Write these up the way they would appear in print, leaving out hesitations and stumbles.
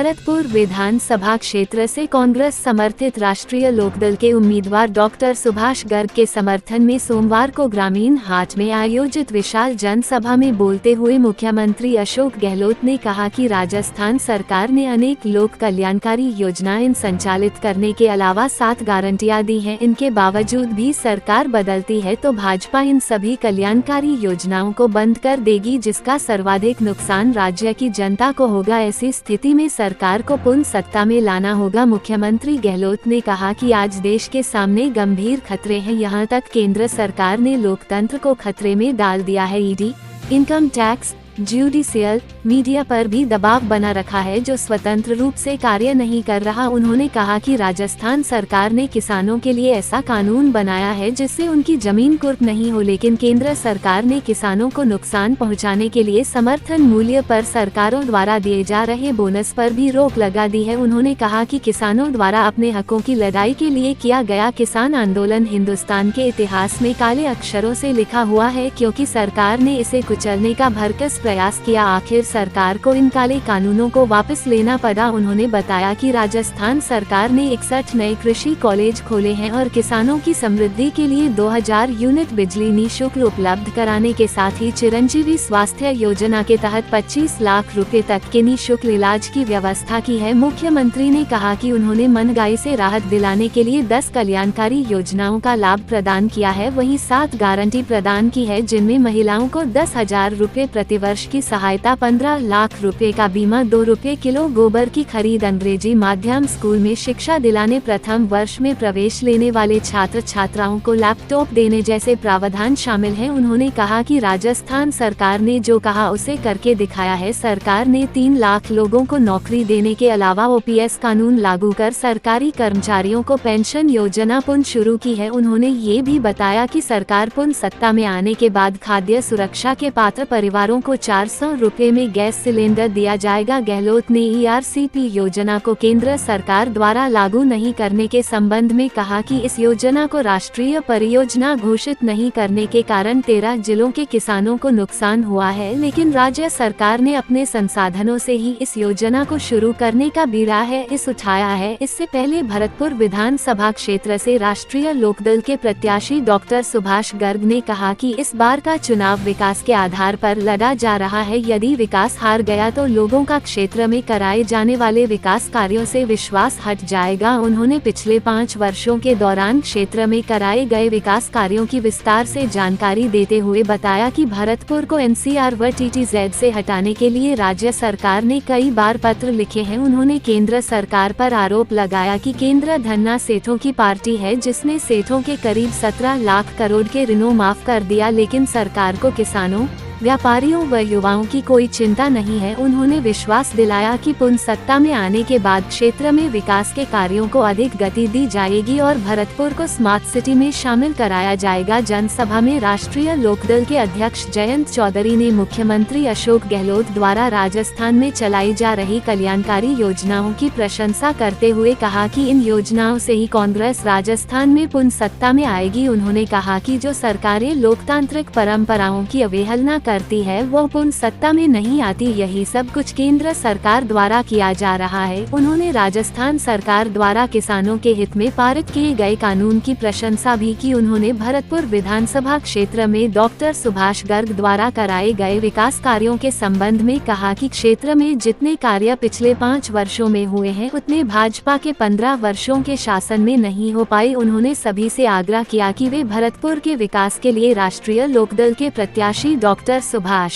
भरतपुर विधानसभा क्षेत्र से कांग्रेस समर्थित राष्ट्रीय लोकदल के उम्मीदवार डॉक्टर सुभाष गर्ग के समर्थन में सोमवार को ग्रामीण हाट में आयोजित विशाल जनसभा में बोलते हुए मुख्यमंत्री अशोक गहलोत ने कहा कि राजस्थान सरकार ने अनेक लोक कल्याणकारी योजनाएं संचालित करने के अलावा 7 गारंटियां दी हैं। इनके बावजूद भी सरकार बदलती है तो भाजपा इन सभी कल्याणकारी योजनाओं को बंद कर देगी, जिसका सर्वाधिक नुकसान राज्य की जनता को होगा। ऐसी स्थिति में सरकार को पुनः सत्ता में लाना होगा। मुख्यमंत्री गहलोत ने कहा कि आज देश के सामने गंभीर खतरे हैं। यहां तक केंद्र सरकार ने लोकतंत्र को खतरे में डाल दिया है। ED, income tax, judicial, media पर भी दबाव बना रखा है जो स्वतंत्र रूप से कार्य नहीं कर रहा। उन्होंने कहा कि राजस्थान सरकार ने किसानों के लिए ऐसा कानून बनाया है जिससे उनकी जमीन कुर्क नहीं हो, लेकिन केंद्र सरकार ने किसानों को नुकसान पहुंचाने के लिए समर्थन मूल्य पर सरकारों द्वारा दिए जा रहे बोनस पर भी रोक लगा दी है। उन्होंने कहा कि किसानों द्वारा अपने हकों की लड़ाई के लिए किया गया किसान आंदोलन हिंदुस्तान के इतिहास में काले अक्षरों से लिखा हुआ है, क्योंकि सरकार ने इसे कुचलने का भरकस प्रयास किया। आखिर सरकार को इन काले कानूनों को वापस लेना पड़ा। उन्होंने बताया कि राजस्थान सरकार ने 61 नए कृषि कॉलेज खोले हैं और किसानों की समृद्धि के लिए 2000 यूनिट बिजली निःशुल्क उपलब्ध कराने के साथ ही चिरंजीवी स्वास्थ्य योजना के तहत 25 लाख रुपए तक के निःशुल्क इलाज की व्यवस्था की है। मुख्यमंत्री ने कहा कि उन्होंने महंगाई से राहत दिलाने के लिए 10 कल्याणकारी योजनाओं का लाभ प्रदान किया है, वहीं 7 गारंटी प्रदान की है, जिनमें महिलाओं को 10,000 रुपए प्रतिवर्ष की सहायता, 15 लाख रुपए का बीमा, 2 रुपए किलो गोबर की खरीद, अंग्रेजी माध्यम स्कूल में शिक्षा दिलाने, प्रथम वर्ष में प्रवेश लेने वाले छात्र छात्राओं को लैपटॉप देने जैसे प्रावधान शामिल हैं। उन्होंने कहा कि राजस्थान सरकार ने जो कहा उसे करके दिखाया है। सरकार ने 3 लाख लोगों को नौकरी देने के अलावा ओपीएस कानून लागू कर सरकारी कर्मचारियों को पेंशन योजना पुनः शुरू की है। उन्होंने ये भी बताया कि सरकार पुनः सत्ता में आने के बाद खाद्य सुरक्षा के पात्र परिवारों को 400 रुपए में गैस सिलेंडर दिया जाएगा। गहलोत ने ईआरसीपी योजना को केंद्र सरकार द्वारा लागू नहीं करने के संबंध में कहा कि इस योजना को राष्ट्रीय परियोजना घोषित नहीं करने के कारण 13 जिलों के किसानों को नुकसान हुआ है, लेकिन राज्य सरकार ने अपने संसाधनों से ही इस योजना को शुरू करने का बीड़ा है इस उठाया है। इससे पहले भरतपुर विधानसभा क्षेत्र से राष्ट्रीय लोकदल के प्रत्याशी डॉक्टर सुभाष गर्ग ने कहा कि इस बार का चुनाव विकास के आधार पर लड़ा जा रहा है। यदि विकास हार गया तो लोगों का क्षेत्र में कराए जाने वाले विकास कार्यों से विश्वास हट जाएगा। उन्होंने पिछले 5 वर्षों के दौरान क्षेत्र में कराए गए विकास कार्यों की विस्तार से जानकारी देते हुए बताया कि भरतपुर को एनसीआर व टीटीजेड से हटाने के लिए राज्य सरकार ने कई बार पत्र लिखे हैं। उन्होंने केंद्र सरकार पर आरोप लगाया कि केंद्र धन्ना सेठों की पार्टी है, जिसने सेठों के करीब 17 लाख करोड़ के ऋणों माफ कर दिया, लेकिन सरकार को किसानों, व्यापारियों व युवाओं की कोई चिंता नहीं है। उन्होंने विश्वास दिलाया कि पुनः सत्ता में आने के बाद क्षेत्र में विकास के कार्यों को अधिक गति दी जाएगी और भरतपुर को स्मार्ट सिटी में शामिल कराया जाएगा। जनसभा में राष्ट्रीय लोकदल के अध्यक्ष जयंत चौधरी ने मुख्यमंत्री अशोक गहलोत द्वारा राजस्थान में चलाई जा रही कल्याणकारी योजनाओं की प्रशंसा करते हुए कहा कि इन योजनाओं से ही कांग्रेस राजस्थान में पुनः सत्ता में आएगी। उन्होंने कहा कि जो सरकारें लोकतांत्रिक परंपराओं की अवहेलना करती है वो पुनः सत्ता में नहीं आती। यही सब कुछ केंद्र सरकार द्वारा किया जा रहा है। उन्होंने राजस्थान सरकार द्वारा किसानों के हित में पारित किए गए कानून की प्रशंसा भी की। उन्होंने भरतपुर विधानसभा क्षेत्र में डॉक्टर सुभाष गर्ग द्वारा कराए गए विकास कार्यों के संबंध में कहा कि क्षेत्र में जितने कार्य पिछले 5 वर्षों में हुए हैं उतने भाजपा के 15 वर्षों के शासन में नहीं हो पाए। उन्होंने सभी से आग्रह किया कि वे भरतपुर के विकास के लिए राष्ट्रीय लोकदल के प्रत्याशी डॉक्टर सुभाष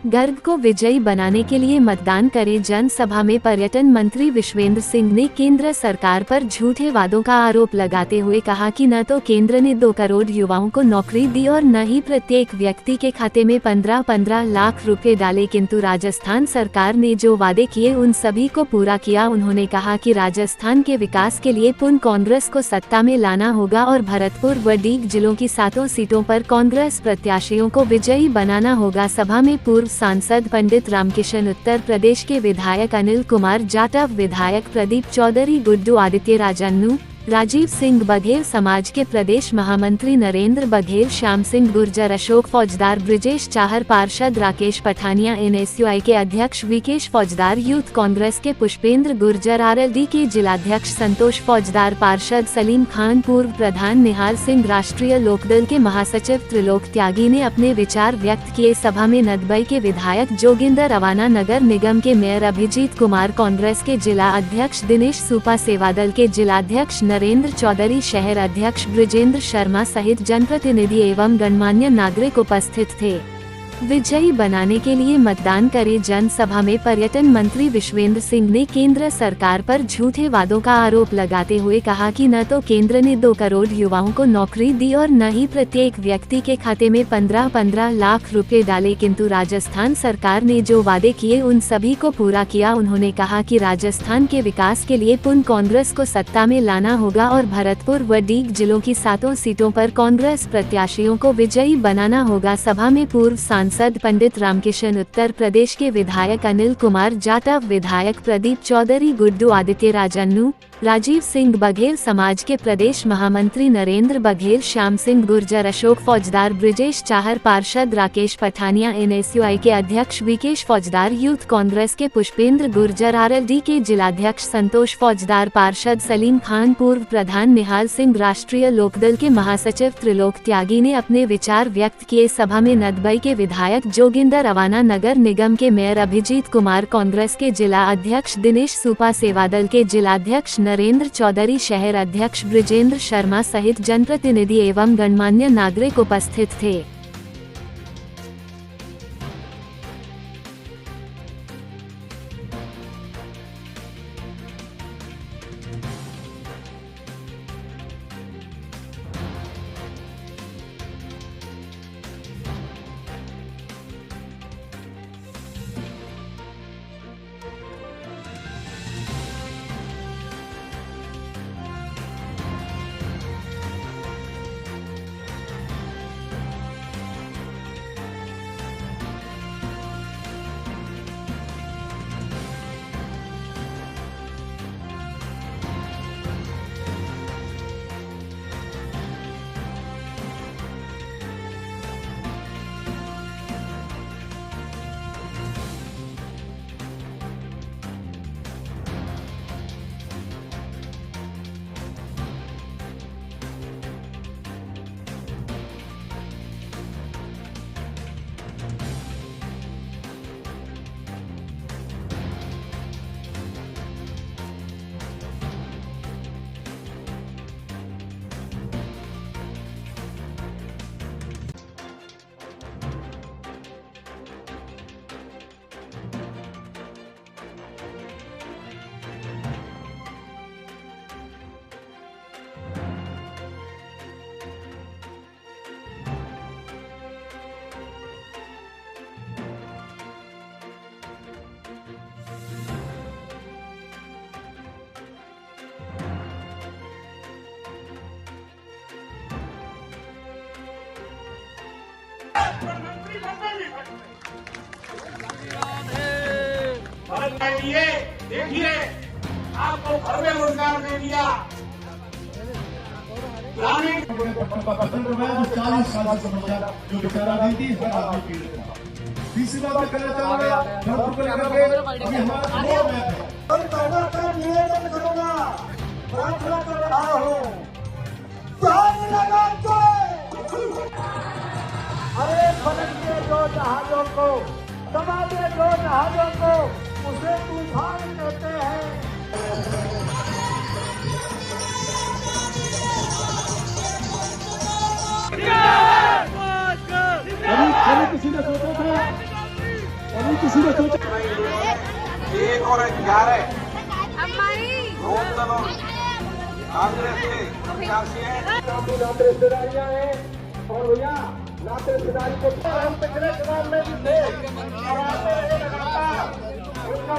गर्ग को विजयी बनाने के लिए मतदान करें। जनसभा में पर्यटन मंत्री विश्वेंद्र सिंह ने केंद्र सरकार पर झूठे वादों का आरोप लगाते हुए कहा कि न तो केंद्र ने 2 करोड़ युवाओं को नौकरी दी और न ही प्रत्येक व्यक्ति के खाते में 15-15 लाख रुपए डाले, किंतु राजस्थान सरकार ने जो वादे किए उन सभी को पूरा किया। उन्होंने कहा कि राजस्थान के विकास के लिए पुनः कांग्रेस को सत्ता में लाना होगा और भरतपुर व डीग जिलों की 7 सीटों पर कांग्रेस प्रत्याशियों को विजयी बनाना होगा। सभा में पूर्व सांसद पंडित रामकिशन, उत्तर प्रदेश के विधायक अनिल कुमार जाटव, विधायक प्रदीप चौधरी, गुड्डू, आदित्य राजन्नू, राजीव सिंह बघेल समाज के प्रदेश महामंत्री नरेंद्र बघेल, श्याम सिंह गुर्जर, अशोक फौजदार, ब्रिजेश चाहर, पार्षद राकेश पठानिया, NSUI के अध्यक्ष विकेश फौजदार, यूथ कांग्रेस के पुष्पेंद्र गुर्जर, RLD के जिलाध्यक्ष संतोष फौजदार, पार्षद सलीम खान, पूर्व प्रधान निहाल सिंह, राष्ट्रीय लोकदल के महासचिव त्रिलोक त्यागी ने अपने विचार व्यक्त किए। सभा में नदबई के विधायक जोगिंदर अवाना, नगर निगम के मेयर अभिजीत कुमार, कांग्रेस के जिला अध्यक्ष दिनेश सूपा, सेवादल के जिलाध्यक्ष नरेंद्र चौधरी, शहर अध्यक्ष ब्रिजेंद्र शर्मा सहित जनप्रतिनिधि एवं गणमान्य नागरिक उपस्थित थे। विजयी बनाने के लिए मतदान करें। जनसभा में पर्यटन मंत्री विश्वेंद्र सिंह ने केंद्र सरकार पर झूठे वादों का आरोप लगाते हुए कहा कि न तो केंद्र ने 2 करोड़ युवाओं को नौकरी दी और न ही प्रत्येक व्यक्ति के खाते में 15-15 लाख रुपए डाले, किंतु राजस्थान सरकार ने जो वादे किए उन सभी को पूरा किया। उन्होंने कहा कि राजस्थान के विकास के लिए पुनः कांग्रेस को सत्ता में लाना होगा और भरतपुर व डीग जिलों की 7 सीटों पर कांग्रेस प्रत्याशियों को विजयी बनाना होगा। सभा में पूर्व सांसद पंडित रामकिशन, उत्तर प्रदेश के विधायक अनिल कुमार जाटव, विधायक प्रदीप चौधरी, गुड्डू आदित्य राजन्नू, राजीव सिंह बघेल, समाज के प्रदेश महामंत्री नरेंद्र बघेल, श्याम सिंह गुर्जर, अशोक फौजदार, ब्रिजेश चाहर, पार्षद राकेश पठानिया, NSUI के अध्यक्ष विकेश फौजदार, यूथ कांग्रेस के पुष्पेंद्र गुर्जर, RLD के जिलाध्यक्ष संतोष फौजदार, पार्षद सलीम खान, पूर्व प्रधान निहाल सिंह, राष्ट्रीय लोकदल के महासचिव त्रिलोक त्यागी ने अपने विचार व्यक्त किए। सभा में नदबई के विधायक जोगिंदर अवाना, नगर निगम के मेयर अभिजीत कुमार, कांग्रेस के जिला अध्यक्ष दिनेश सूपा, सेवादल के जिलाध्यक्ष नरेंद्र चौधरी, शहर अध्यक्ष ब्रिजेंद्र शर्मा सहित जनप्रतिनिधि एवं गणमान्य नागरिक उपस्थित थे। देखिए, आपको घर में रोजगार दे दिया। ग्रामीण 40 साल से समस्या जो बेचारा नहीं थी, हर आदमी पीड़ित था। तीसरी बात मैं कहना चाहूंगा, भरतपुर को लेकर के अभी हमारा रोड मैप है। निवेदन करूंगा, प्रार्थना कर रहा हूँ, अरे फलक के जो जहाजों को, दबा दे जो जहाजों को, उसे तूफान कहते हैं। अभी किसी ने सोचा था, अभी किसी ने सोचा 1 और 11 कांग्रेस के प्रत्याशी हैं। नात रिश्तेदारियां हैं और भैया नात रिश्तेदारी को हम पिछले चुनाव में भी थे और आते रहे लगातार उनका